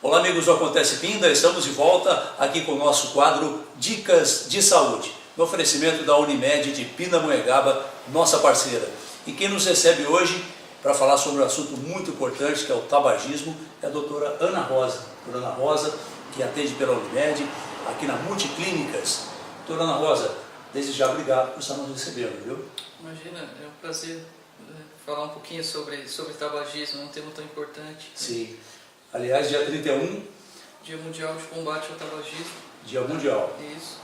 Olá amigos do Acontece Pinda, estamos de volta aqui com o nosso quadro Dicas de Saúde, no oferecimento da Unimed de Pindamonhangaba, nossa parceira. E quem nos recebe hoje para falar sobre um assunto muito importante que é o tabagismo é a doutora Ana Rosa. Doutora Ana Rosa, que atende pela Unimed aqui na Multiclínicas. Doutora Ana Rosa, desde já obrigado por estar nos recebendo, viu? Imagina, é um prazer falar um pouquinho sobre tabagismo, é um tema tão importante. Sim. Aliás, dia 31... Dia Mundial de Combate ao Tabagismo. Dia Mundial. Isso.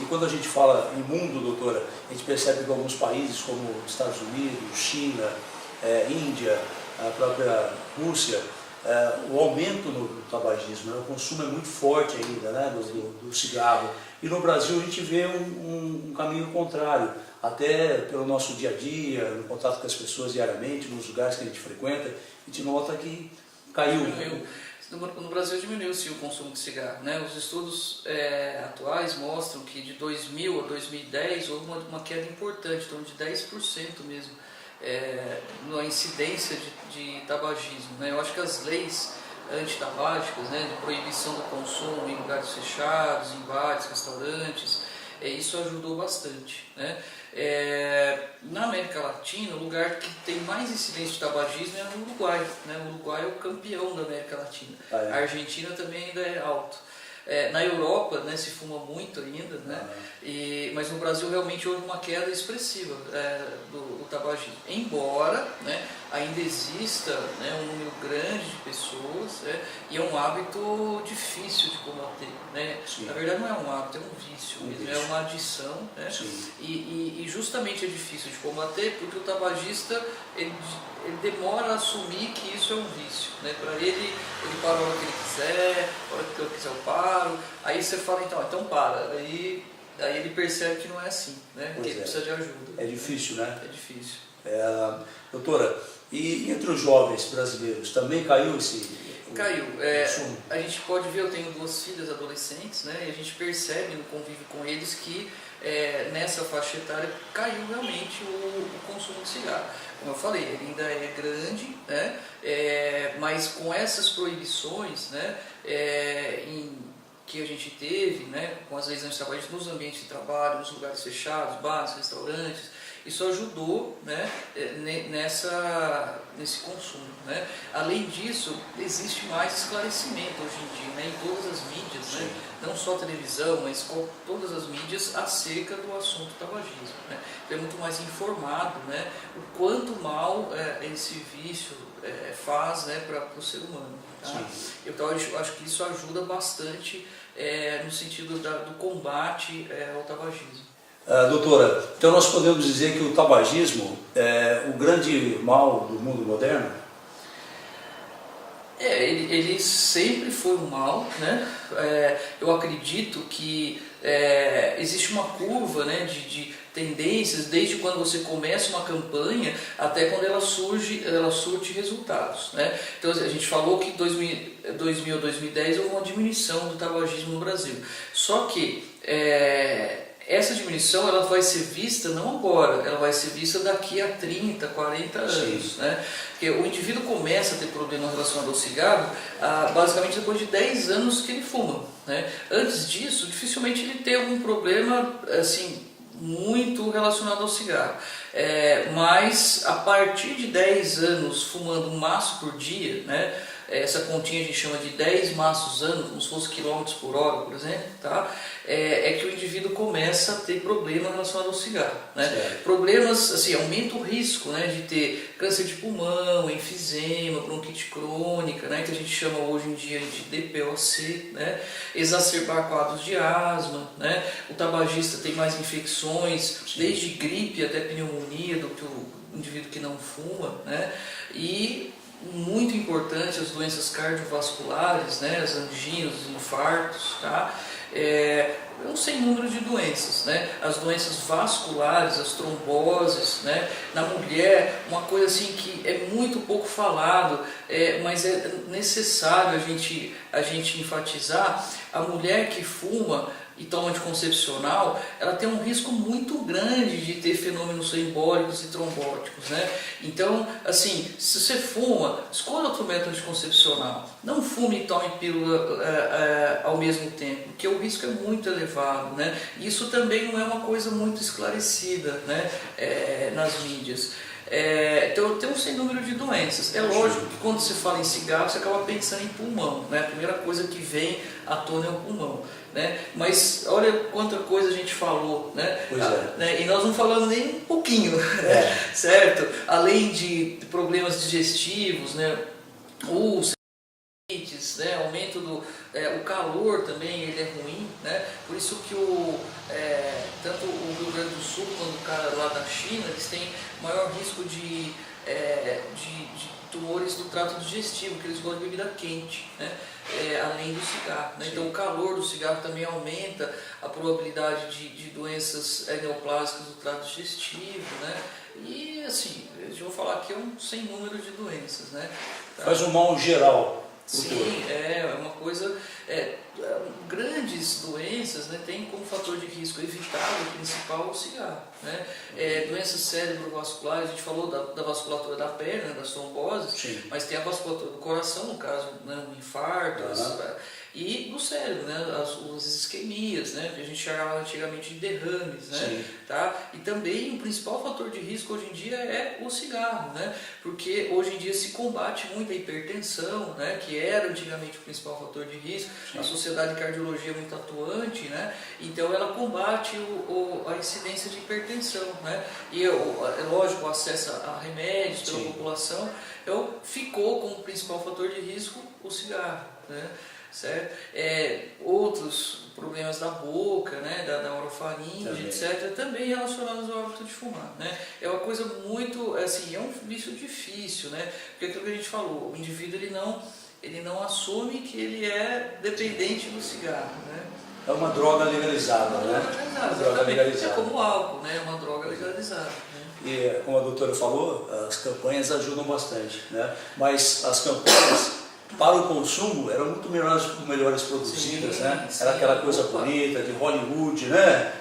E quando a gente fala em mundo, doutora, a gente percebe que alguns países como Estados Unidos, China, Índia, a própria Rússia, o aumento no tabagismo, o consumo é muito forte ainda, né, do cigarro. E no Brasil a gente vê um caminho contrário, até pelo nosso dia a dia, no contato com as pessoas diariamente, nos lugares que a gente frequenta, a gente nota que caiu. No Brasil diminuiu-se o consumo de cigarro, né? Os estudos atuais mostram que de 2000 a 2010 houve uma queda importante, em torno de 10% mesmo, na incidência de tabagismo, né? Eu acho que as leis antitabágicas, né, de proibição do consumo em lugares fechados, em bares, restaurantes, isso ajudou bastante, né? Na América Latina, o lugar que tem mais incidência de tabagismo é no Uruguai, né? O Uruguai é o campeão da América Latina. A Argentina também ainda é alto. Na Europa, né, se fuma muito ainda, né? Mas no Brasil realmente houve uma queda expressiva do tabagismo. Embora, né, ainda exista, né, um número grande de pessoas, e é um hábito difícil de combater, né? Na verdade não é um hábito, é um vício mesmo, é uma adição, né? E justamente é difícil de combater porque o tabagista ele demora a assumir que isso é um vício, né? Para ele para a hora que ele quiser, a hora que eu quiser eu paro. Aí você fala, então para. Aí ele percebe que não é assim, né? Que ele precisa de ajuda. É difícil, né? É difícil. Doutora, e entre os jovens brasileiros também caiu esse... Caiu. A gente pode ver, eu tenho 2 filhas adolescentes, né? E a gente percebe no convívio com eles que nessa faixa etária caiu realmente o consumo de cigarro. Como eu falei, ele ainda é grande, né? Mas com essas proibições, né, que a gente teve, né, com as leis antitabágicas nos ambientes de trabalho, nos lugares fechados, bares, restaurantes, isso ajudou, né, nesse consumo, né? Além disso, existe mais esclarecimento hoje em dia, né, em todas as mídias, né, não só televisão, mas com todas as mídias acerca do assunto tabagismo, né? É muito mais informado, né, o quanto mal esse vício faz, né, para o ser humano. Tá? Então eu acho que isso ajuda bastante no sentido do combate ao tabagismo. Doutora, então nós podemos dizer que o tabagismo é o grande mal do mundo moderno? Ele sempre foi um mal, né? Eu acredito que existe uma curva, né, de tendências desde quando você começa uma campanha até quando ela surte resultados, né? Então a gente falou que 2000 a 2010 houve uma diminuição do tabagismo no Brasil, só que essa diminuição ela vai ser vista não agora, ela vai ser vista daqui a 30, 40 anos, né? Porque o indivíduo começa a ter problema relacionado ao cigarro basicamente depois de 10 anos que ele fuma, né? Antes disso, dificilmente ele tem algum problema assim muito relacionado ao cigarro, mas a partir de 10 anos fumando um maço por dia, né? Essa continha a gente chama de 10 maços ano, como se fosse quilômetros por hora, por exemplo, tá? Que o indivíduo começa a ter problema relacionado ao cigarro, né? Problemas, assim, aumenta o risco, né, de ter câncer de pulmão, enfisema, bronquite crônica, né, que a gente chama hoje em dia de DPOC, né? Exacerbar quadros de asma, né? O tabagista tem mais infecções, desde gripe até pneumonia, do que o indivíduo que não fuma, né? E muito importante as doenças cardiovasculares, né, as anginas, os infartos, tá? Um sem número de doenças, né? As doenças vasculares, as tromboses, né? Na mulher, uma coisa assim que é muito pouco falado, mas é necessário a gente enfatizar: a mulher que fuma e toma anticoncepcional, ela tem um risco muito grande de ter fenômenos embólicos e trombóticos, né? Então, assim, se você fuma, escolha outro método anticoncepcional. Não fume e tome pílula ao mesmo tempo, porque o risco é muito elevado, né? Isso também não é uma coisa muito esclarecida, né? Nas mídias. Então tem um sem número de doenças. É lógico que quando se fala em cigarro, você acaba pensando em pulmão, né? A primeira coisa que vem à tona é o pulmão, né? Mas olha quanta coisa a gente falou, né? Pois é. Né? E nós não falamos nem um pouquinho, né? Certo? Além de problemas digestivos, né? Né, aumento do o calor também, ele é ruim, né? Por isso que tanto o Rio Grande do Sul quanto o cara lá da China, eles têm maior risco de tumores do trato digestivo, porque eles gostam de bebida quente, né? Além do cigarro, né? Então o calor do cigarro também aumenta a probabilidade de doenças neoplásicas do trato digestivo, né? E assim, eu vou falar aqui sem número de doenças, né? Tá? Faz um mal geral. Sim, é uma coisa. Grandes doenças, né, tem como fator de risco evitável principal o cigarro, né? Doenças cerebrovasculares, a gente falou da vasculatura da perna, das tromboses, mas tem a vasculatura do coração, no caso, né, um infarto, e do cérebro, né, as isquemias, né, que a gente chamava antigamente de derrames, né, tá? E também o principal fator de risco hoje em dia é o cigarro, né, porque hoje em dia se combate muito a hipertensão, né, que era antigamente o principal fator de risco. A Sociedade de Cardiologia é muito atuante, né, então ela combate a incidência de hipertensão, né, e é lógico, o acesso a remédios pela população, então ficou como principal fator de risco o cigarro, né. Certo? Outros problemas da boca, né, da orofaringe, etc., também relacionados ao hábito de fumar, né? É uma coisa muito, assim, é um vício difícil, né? Porque aquilo que a gente falou, o indivíduo ele não assume que ele é dependente do cigarro, né? É uma droga legalizada, né? Uma droga legalizada. É como o álcool, né? É uma droga legalizada. Né? E como a doutora falou, as campanhas ajudam bastante, né? Mas as campanhas para o consumo eram muito melhores produzidas, né? Era aquela coisa bonita de Hollywood, né?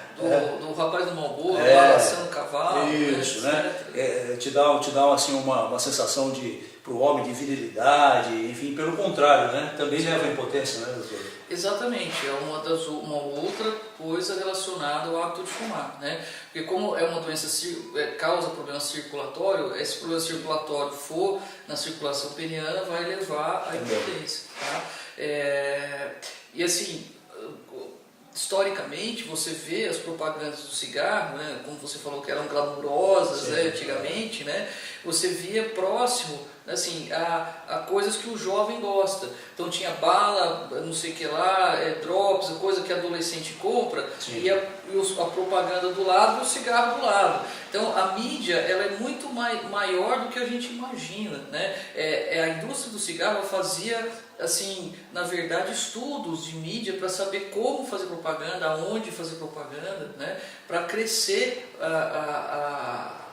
Do rapaz do Marlboro, lá laçando o cavalo. Isso, né? Te dá assim, uma sensação para o homem de virilidade, enfim, pelo contrário, né? Também leva à impotência, né, doutor? Exatamente, é uma outra coisa relacionada ao hábito de fumar, né? Porque como é uma doença causa problema circulatório, esse problema circulatório for na circulação peniana vai levar à impotência, tá? E assim, historicamente, você vê as propagandas do cigarro, né, como você falou que eram glamourosas, né, antigamente, né, você via próximo, assim, a coisas que o jovem gosta. Então tinha bala, não sei o que lá, drops, coisa que adolescente compra, e a propaganda do lado e o cigarro do lado. Então a mídia ela é muito maior do que a gente imagina, né? A indústria do cigarro fazia, assim, na verdade, estudos de mídia para saber como fazer propaganda, aonde fazer propaganda, né? Para crescer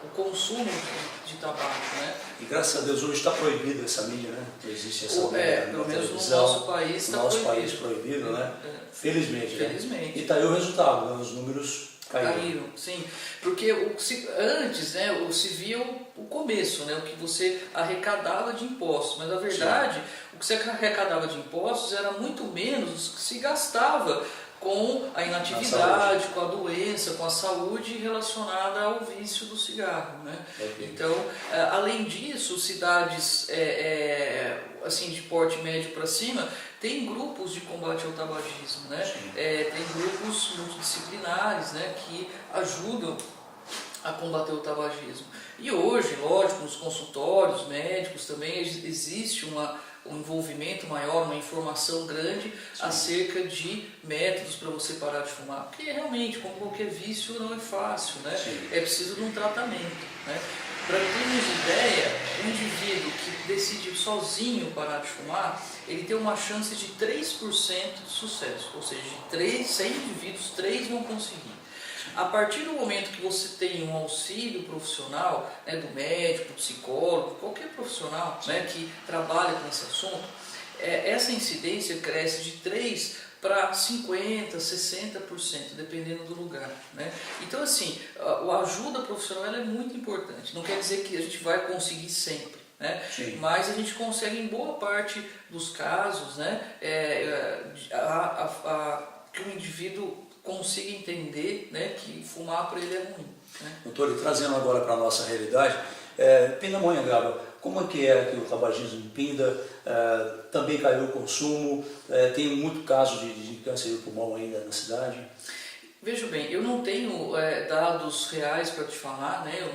o consumo de tabaco, né? E graças a Deus hoje está proibida essa mídia, né? Não existe essa mídia pelo menos no nosso país está proibido. País proibido, né? Felizmente, Felizmente. Né? E está aí o resultado, né? Os números caíram, sim. Porque antes, né, se via o começo, né, o que você arrecadava de impostos, mas na verdade o que você arrecadava de impostos era muito menos do que se gastava com a inatividade, com a doença, com a saúde relacionada ao vício do cigarro, né? Então, além disso, cidades assim de porte médio para cima tem grupos de combate ao tabagismo, né? Tem grupos multidisciplinares, né, que ajudam a combater o tabagismo. E hoje, lógico, nos consultórios médicos também existe um envolvimento maior, uma informação grande acerca de métodos para você parar de fumar. Porque realmente, como qualquer vício, não é fácil, né? É preciso de um tratamento, né? Para termos ideia, um indivíduo que decide sozinho parar de fumar, ele tem uma chance de 3% de sucesso. Ou seja, de 100 indivíduos, 3 vão conseguir. A partir do momento que você tem um auxílio profissional, né, do médico, do psicólogo, qualquer profissional, né, que trabalha com esse assunto, essa incidência cresce de 3 para 50%, 60%, dependendo do lugar, né? Então, assim, a ajuda profissional ela é muito importante. Não quer dizer que a gente vai conseguir sempre, né? Mas a gente consegue, em boa parte dos casos, né, que o indivíduo consiga entender, né, que fumar para ele é ruim, né? Doutor, e trazendo agora para a nossa realidade, Pindamonhangaba, como é que aqui o tabagismo em Pinda? Também caiu o consumo, tem muito caso de câncer do pulmão ainda na cidade? Veja bem, eu não tenho dados reais para te falar, né? Eu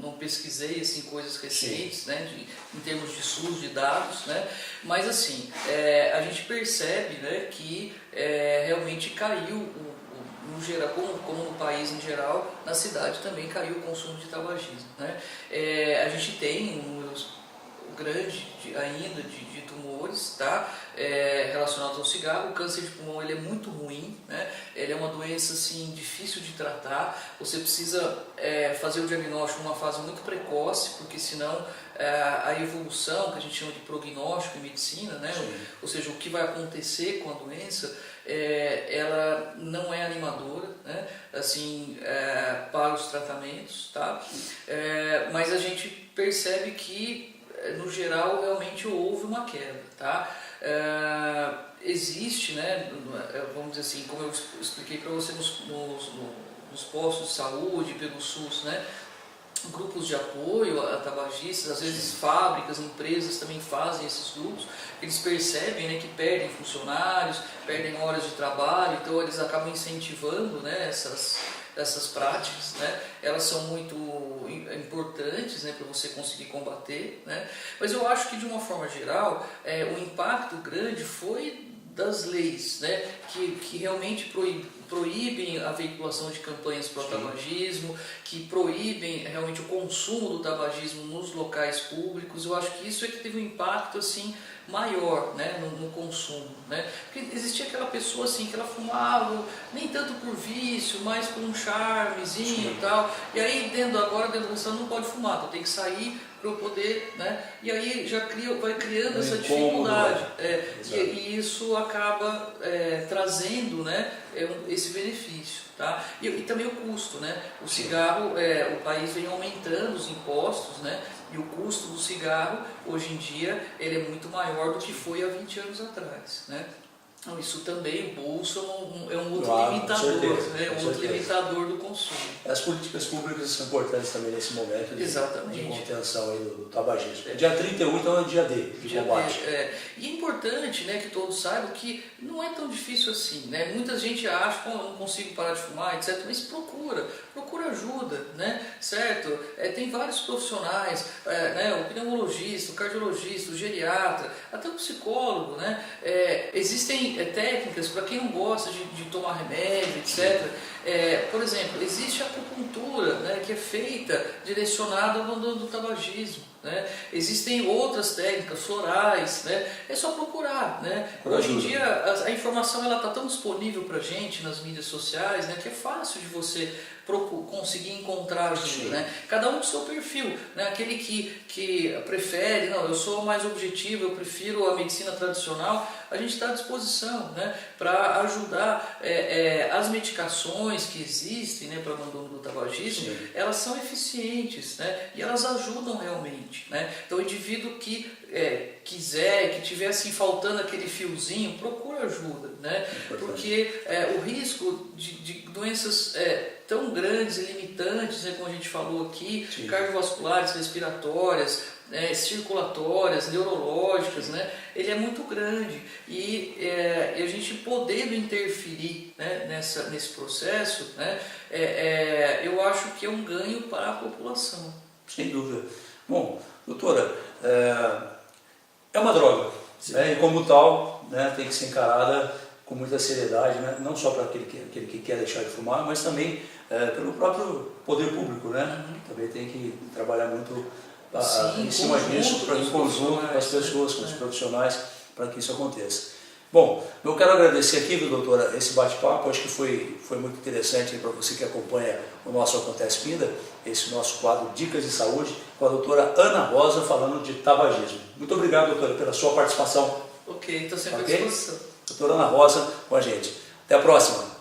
não pesquisei assim, coisas recentes, né? Em termos de SUS, de dados, né? Mas assim, a gente percebe, né, que realmente caiu, no geral, como no país em geral, na cidade também caiu o consumo de tabagismo, né? A gente tem um número grande ainda de tumores, tá? Relacionados ao cigarro. O câncer de pulmão ele é muito ruim, né? Ele é uma doença assim, difícil de tratar. Você precisa fazer o diagnóstico numa fase muito precoce, porque senão a evolução, que a gente chama de prognóstico em medicina, né? Ou seja, o que vai acontecer com a doença, ela não é animadora, né? Assim, para os tratamentos, tá? Mas a gente percebe que no geral realmente houve uma queda, tá? Existe, né, vamos dizer assim, como eu expliquei para você nos postos de saúde, pelo SUS, né, grupos de apoio a tabagistas, às vezes fábricas, empresas também fazem esses grupos. Eles percebem, né, que perdem funcionários, perdem horas de trabalho, então eles acabam incentivando, né, essas práticas, né? Elas são muito importantes, né, para você conseguir combater, né? Mas eu acho que de uma forma geral o impacto grande foi das leis, né, que realmente proíbem a veiculação de campanhas para o tabagismo, que proíbem realmente o consumo do tabagismo nos locais públicos. Eu acho que isso é que teve um impacto assim maior, né, no consumo, né? Porque existia aquela pessoa assim que ela fumava nem tanto por vício, mas por um charmezinho e tal, e aí dentro do restaurante não pode fumar, então tem que sair para eu poder, né? E aí já vai criando essa dificuldade, e isso acaba trazendo, né, esse benefício, tá? E também o custo, né? O cigarro, o país vem aumentando os impostos, né? E o custo do cigarro, hoje em dia, ele é muito maior do que foi há 20 anos atrás, né? Então, isso também, o bolso é um outro limitador, né? Um outro limitador do consumo. As políticas públicas são importantes também nesse momento de contenção aí do tabagismo. Dia 31, então, é o dia D, de combate. E é importante, né, que todos saibam que não é tão difícil assim, né? Muita gente acha, eu não consigo parar de fumar, etc. Mas procura ajuda, né? Certo? Tem vários profissionais, né? O pneumologista, o cardiologista, o geriatra, até o psicólogo, né? Existem técnicas para quem não gosta de tomar remédio, etc. Por exemplo, existe a acupuntura, né, que é feita direcionada ao abandono do tabagismo, né? Existem outras técnicas florais, né? É só procurar, né? Hoje em dia a informação ela está tão disponível para a gente nas mídias sociais, né, que é fácil de você conseguir encontrar ajuda, né? Cada um com seu perfil, né? Aquele que prefere, não, eu sou mais objetivo, eu prefiro a medicina tradicional, a gente está à disposição, né, para ajudar. As medicações que existem, né, para o abandono do tabagismo, elas são eficientes, né, e elas ajudam realmente, né? Então o indivíduo que quiser, que tiver assim faltando aquele fiozinho, procura ajuda, né? Porque o risco de doenças tão grandes e limitantes, né, como a gente falou aqui, cardiovasculares, respiratórias, circulatórias, neurológicas, né, ele é muito grande e a gente podendo interferir, né, nesse processo, né, eu acho que é um ganho para a população. Sem dúvida. Bom, doutora, é uma droga, né, e como tal, né, tem que ser encarada com muita seriedade, né, não só para aquele que quer deixar de fumar, mas também pelo próprio poder público, né? Também tem que trabalhar muito em cima disso, em conjunto com as pessoas, com os profissionais, para que isso aconteça. Bom, eu quero agradecer aqui, viu, doutora, esse bate-papo. Acho que foi muito interessante para você que acompanha o nosso Acontece Pinda, esse nosso quadro Dicas de Saúde, com a doutora Ana Rosa falando de tabagismo. Muito obrigado, doutora, pela sua participação. Ok, estou sempre à Ok? disposição. Doutora Ana Rosa com a gente. Até a próxima.